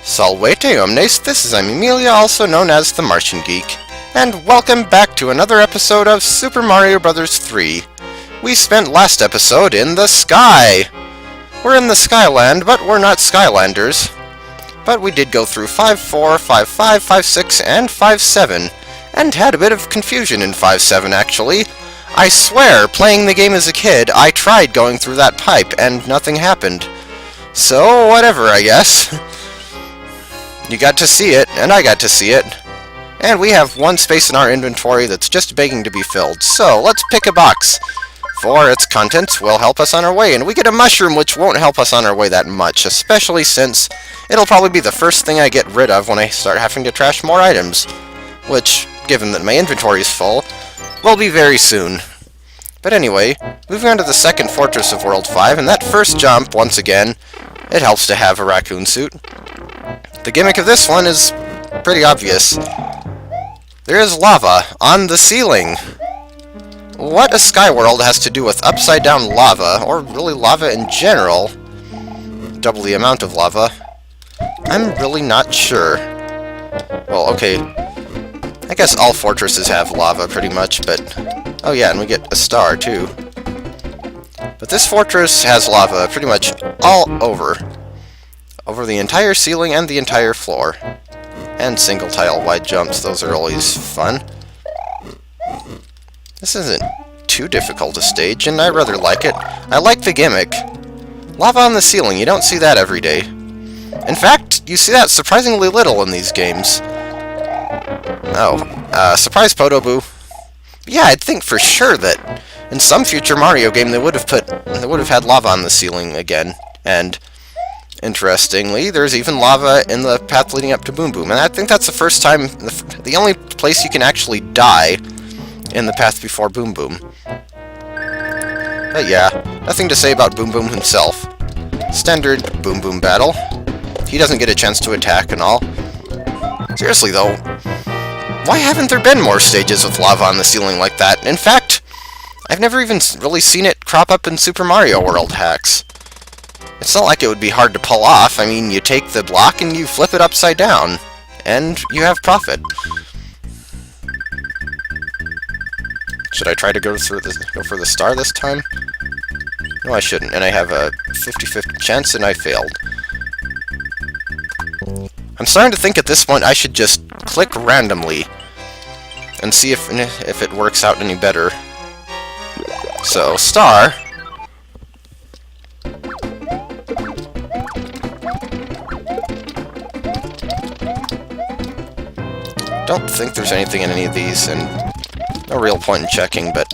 Salvete omnes, this is Emilia, also known as TheMartianGeek, and welcome back to another episode of Super Mario Bros. 3. We spent last episode in the sky! We're in the Skyland, but we're not Skylanders. But we did go through 5-4, 5-5, 5-6, and 5-7, and had a bit of confusion in 5-7 actually. I swear, playing the game as a kid, I tried going through that pipe, and nothing happened. So, whatever, I guess. You got to see it, and I got to see it. And we have one space in our inventory that's just begging to be filled. So, let's pick a box. For its contents will help us on our way. And we get a mushroom, which won't help us on our way that much, especially since it'll probably be the first thing I get rid of when I start having to trash more items. Which, given that my inventory is full, will be very soon. But anyway, moving on to the second fortress of World 5, and that first jump, once again, it helps to have a raccoon suit. The gimmick of this one is pretty obvious. There is lava on the ceiling. What a sky world has to do with upside down lava, or really lava in general, double the amount of lava, I'm really not sure. Well, okay, I guess all fortresses have lava pretty much, but oh yeah, and we get a star too. But this fortress has lava pretty much all over the entire ceiling and the entire floor. And single tile wide jumps, those are always fun. This isn't too difficult a stage, and I rather like it. I like the gimmick. Lava on the ceiling, you don't see that every day. In fact, you see that surprisingly little in these games. Oh, surprise Podoboo. Yeah, I'd think for sure that in some future Mario game they would have had lava on the ceiling again, and interestingly, there's even lava in the path leading up to Boom Boom, and I think that's the first time, the only place you can actually die in the path before Boom Boom. But yeah, nothing to say about Boom Boom himself. Standard Boom Boom battle. He doesn't get a chance to attack and all. Seriously though, why haven't there been more stages with lava on the ceiling like that? In fact, I've never even really seen it crop up in Super Mario World hacks. It's not like it would be hard to pull off. I mean, you take the block and you flip it upside down, and you have profit. Should I try to go for the star this time? No, I shouldn't, and I have a 50-50 chance, and I failed. I'm starting to think at this point I should just click randomly and see if it works out any better. So, star. Don't think there's anything in any of these, and no real point in checking, but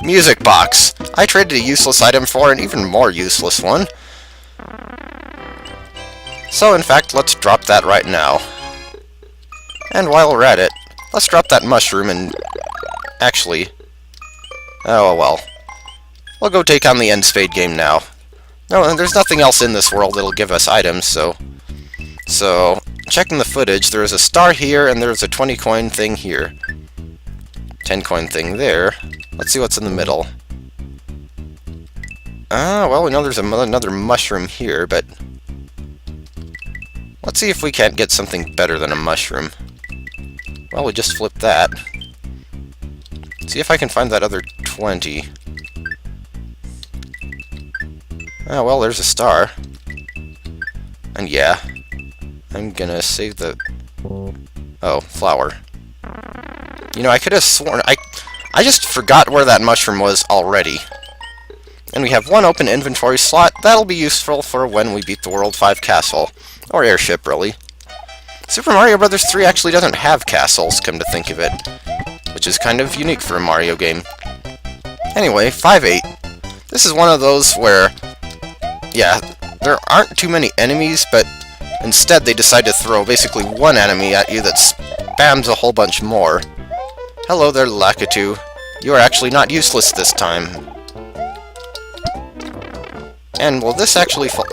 music box! I traded a useless item for an even more useless one. So in fact, let's drop that right now. And while we're at it, let's drop that mushroom and actually, oh well. We'll go take on the end spade game now. No, and there's nothing else in this world that'll give us items, so checking the footage, there's a star here, and there's a 20 coin thing here. 10 coin thing there. Let's see what's in the middle. Well, we know there's another mushroom here, but let's see if we can't get something better than a mushroom. Well, we just flipped that. See if I can find that other 20. Oh, well, there's a star. And yeah, I'm gonna save the... Oh, flower. You know, I could have sworn... I just forgot where that mushroom was already. And we have one open inventory slot. That'll be useful for when we beat the World 5 castle. Or airship, really. Super Mario Bros. 3 actually doesn't have castles, come to think of it. Which is kind of unique for a Mario game. Anyway, 5-8. This is one of those where... Yeah, there aren't too many enemies, but instead they decide to throw basically one enemy at you that spams a whole bunch more. Hello there, Lakitu. You are actually not useless this time. And will this actually fall?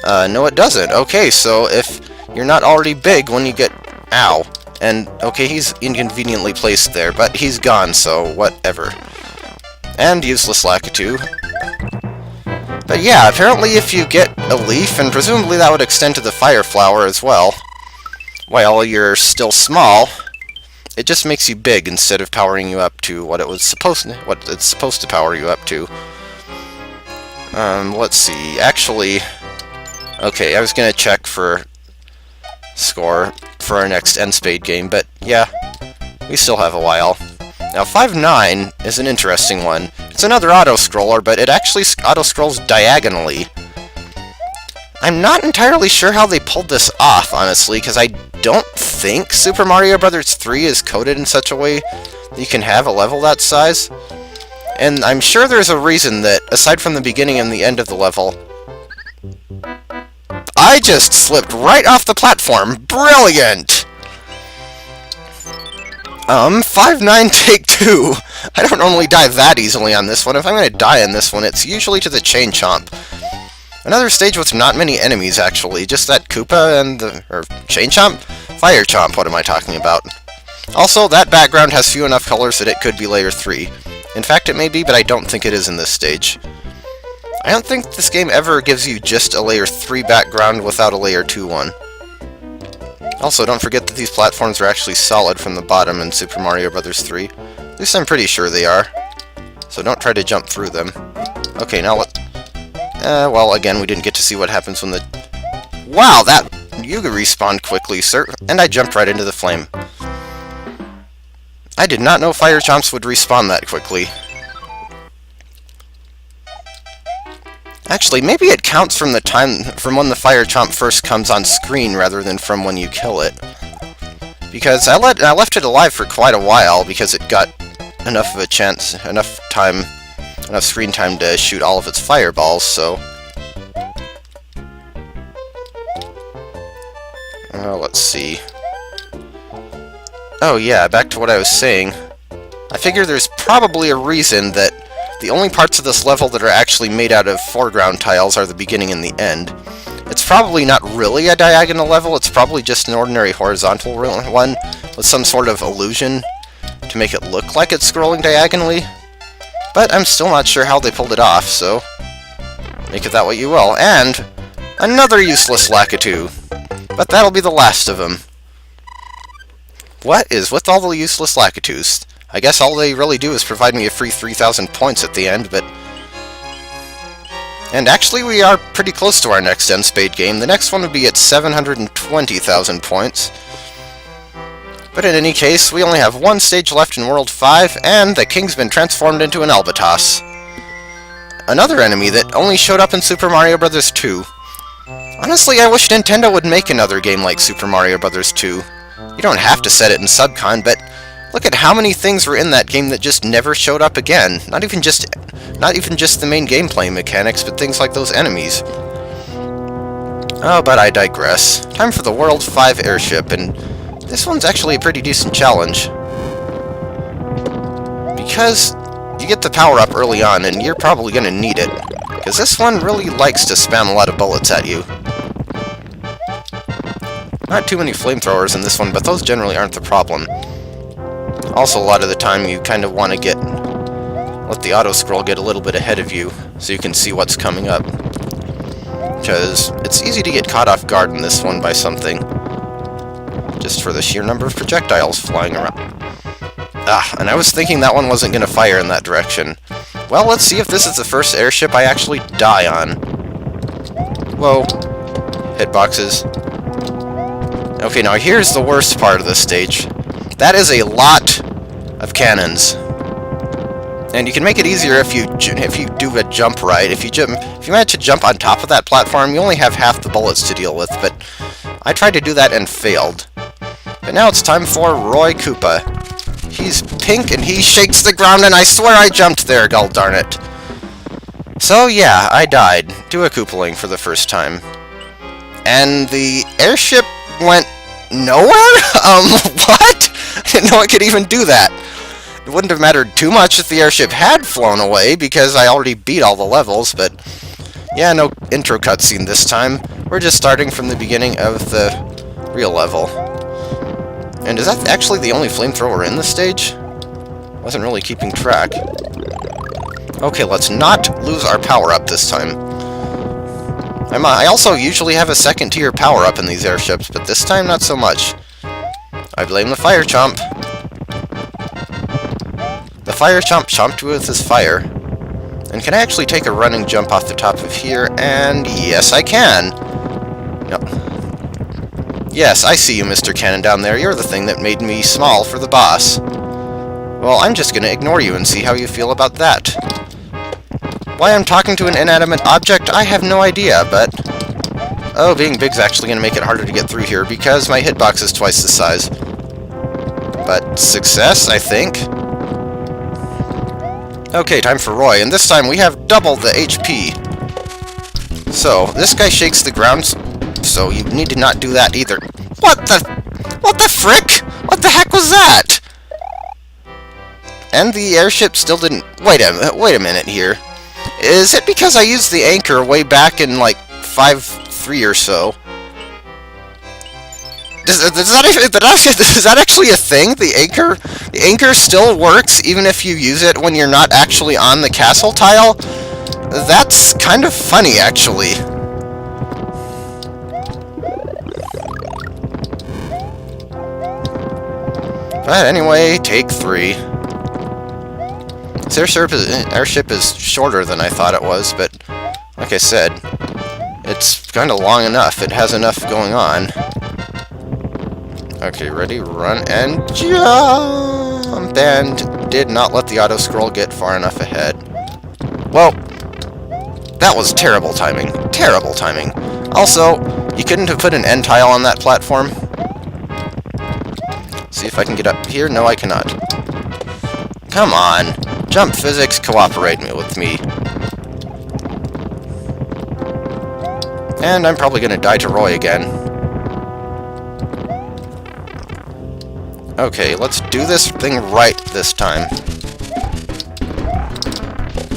No it doesn't. Okay, so if you're not already big when you get... Ow. And, okay, he's inconveniently placed there, but he's gone, so whatever. And useless Lakitu. But yeah, apparently if you get a leaf, and presumably that would extend to the fire flower as well, while you're still small, it just makes you big instead of powering you up to what it's supposed to power you up to. Let's see. Actually, okay, I was gonna check for score for our next End Spade game, but yeah, we still have a while. Now 5-9 is an interesting one. It's another auto-scroller, but it actually auto-scrolls diagonally. I'm not entirely sure how they pulled this off, honestly, because I don't think Super Mario Bros. 3 is coded in such a way that you can have a level that size. And I'm sure there's a reason that, aside from the beginning and the end of the level, I just slipped right off the platform. Brilliant! 5-9 take 2. I don't normally die that easily on this one. If I'm going to die on this one, it's usually to the Chain Chomp. Another stage with not many enemies, actually. Just that Koopa and the... or Chain Chomp? Fire Chomp, what am I talking about? Also, that background has few enough colors that it could be Layer 3. In fact, it may be, but I don't think it is in this stage. I don't think this game ever gives you just a Layer 3 background without a Layer 2 one. Also, don't forget that these platforms are actually solid from the bottom in Super Mario Bros. 3. At least I'm pretty sure they are. So don't try to jump through them. Okay, now what... well, again, we didn't get to see what happens when the... Wow, that... You respawned quickly, sir. And I jumped right into the flame. I did not know Fire Chomps would respawn that quickly. Actually, maybe it counts from when the Fire Chomp first comes on screen rather than from when you kill it. Because I left it alive for quite a while because it got enough of a chance, enough screen time to shoot all of its fireballs, so... let's see. Oh yeah, back to what I was saying. I figure there's probably a reason that the only parts of this level that are actually made out of foreground tiles are the beginning and the end. It's probably not really a diagonal level, it's probably just an ordinary horizontal one with some sort of illusion to make it look like it's scrolling diagonally. But I'm still not sure how they pulled it off, so make it that what you will. And another useless Lakitu. But that'll be the last of them. What is with all the useless Lakitus? I guess all they really do is provide me a free 3,000 points at the end, but... And actually, we are pretty close to our next End Spade game. The next one would be at 720,000 points. But in any case, we only have one stage left in World 5, and the king's been transformed into an albatross. Another enemy that only showed up in Super Mario Bros. 2. Honestly, I wish Nintendo would make another game like Super Mario Bros. 2. You don't have to set it in Subcon, but look at how many things were in that game that just never showed up again. Not even just the main gameplay mechanics, but things like those enemies. Oh, but I digress. Time for the World 5 airship, and this one's actually a pretty decent challenge. Because you get the power-up early on, and you're probably going to need it. Because this one really likes to spam a lot of bullets at you. Not too many flamethrowers in this one, but those generally aren't the problem. Also, a lot of the time you kind of want to let the auto-scroll get a little bit ahead of you, so you can see what's coming up. Because it's easy to get caught off guard in this one by something. Just for the sheer number of projectiles flying around. Ah, and I was thinking that one wasn't going to fire in that direction. Well, let's see if this is the first airship I actually die on. Whoa. Hitboxes. Okay, now here's the worst part of this stage. That is a lot of cannons. And you can make it easier if you do a jump right. If you manage to jump on top of that platform, you only have half the bullets to deal with, but I tried to do that and failed. But now it's time for Roy Koopa. He's pink and he shakes the ground, and I swear I jumped there, god darn it. So yeah, I died to a Koopaling for the first time. And the airship went nowhere? What? I didn't know it could even do that. It wouldn't have mattered too much if the airship had flown away, because I already beat all the levels, but... Yeah, no intro cutscene this time. We're just starting from the beginning of the real level. And is that actually the only flamethrower in this stage? Wasn't really keeping track. Okay, let's not lose our power-up this time. I also usually have a second tier power up in these airships, but this time not so much. I blame the fire chomp. The fire chomp chomped with his fire. And can I actually take a running jump off the top of here? And yes, I can. No. Yes, I see you, Mr. Cannon down there. You're the thing that made me small for the boss. Well, I'm just gonna ignore you and see how you feel about that. Why I'm talking to an inanimate object, I have no idea, but... Oh, being big's actually gonna make it harder to get through here because my hitbox is twice the size. But success, I think. Okay, time for Roy, and this time we have double the HP. So, this guy shakes the ground, so you need to not do that either. What the frick? What the heck was that? And the airship still didn't... Wait a minute here. Is it because I used the anchor way back in, like, 5.3 or so? Is that actually a thing? The anchor still works even if you use it when you're not actually on the castle tile? That's kind of funny, actually. But anyway, take 3. This airship is shorter than I thought it was, but like I said, it's kind of long enough. It has enough going on. Okay, ready, run, and jump! And did not let the auto-scroll get far enough ahead. Well, that was terrible timing. Terrible timing. Also, you couldn't have put an end tile on that platform. See if I can get up here. No, I cannot. Come on. Jump physics, cooperate with me. And I'm probably going to die to Roy again. Okay, let's do this thing right this time.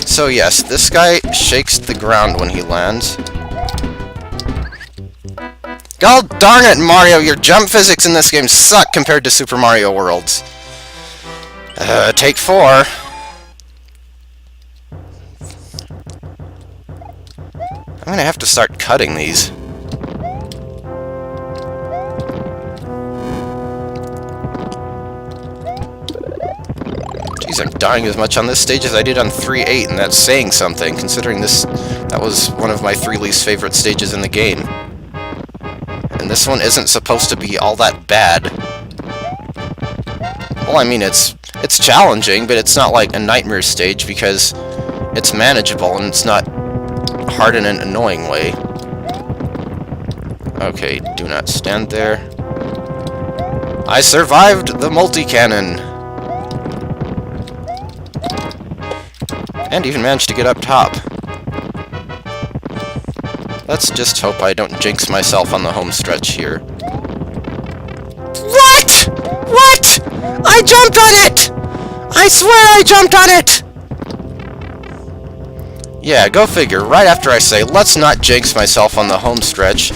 So yes, this guy shakes the ground when he lands. God darn it, Mario, your jump physics in this game suck compared to Super Mario World's. Take 4. I'm gonna have to start cutting these. Jeez, I'm dying as much on this stage as I did on 3.8, and that's saying something, considering that was one of my 3 least favorite stages in the game. And this one isn't supposed to be all that bad. Well, I mean, it's challenging, but it's not like a nightmare stage because it's manageable and it's not hard in an annoying way. Okay, do not stand there. I survived the multi-cannon! And even managed to get up top. Let's just hope I don't jinx myself on the home stretch here. What?! What?! I jumped on it! I swear I jumped on it! Yeah, go figure. Right after I say, let's not jinx myself on the home stretch.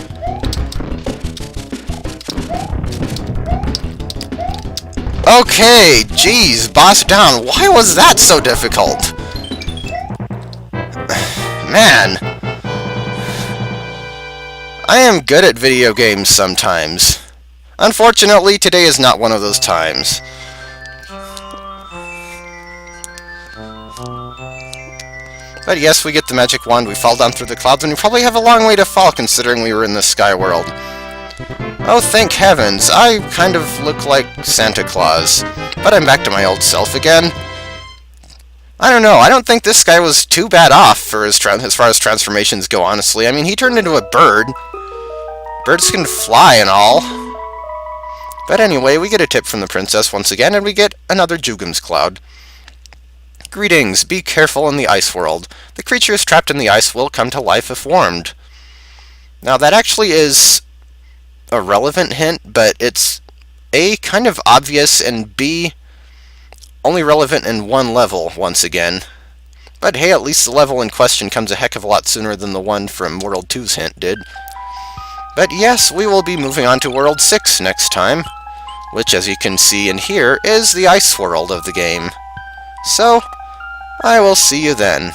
Okay, geez, boss down. Why was that so difficult? Man. I am good at video games sometimes. Unfortunately, today is not one of those times. But yes, we get the magic wand, we fall down through the clouds, and we probably have a long way to fall considering we were in the sky world. Oh, thank heavens, I kind of look like Santa Claus. But I'm back to my old self again. I don't know, I don't think this guy was too bad off for as far as transformations go, honestly. I mean, he turned into a bird. Birds can fly and all. But anyway, we get a tip from the princess once again, and we get another Jugum's Cloud. Greetings, be careful in the ice world. The creatures trapped in the ice will come to life if warmed. Now that actually is a relevant hint, but it's A, kind of obvious, and B, only relevant in one level, once again. But hey, at least the level in question comes a heck of a lot sooner than the one from World 2's hint did. But yes, we will be moving on to World 6 next time, which, as you can see and hear, is the ice world of the game. So, I will see you then.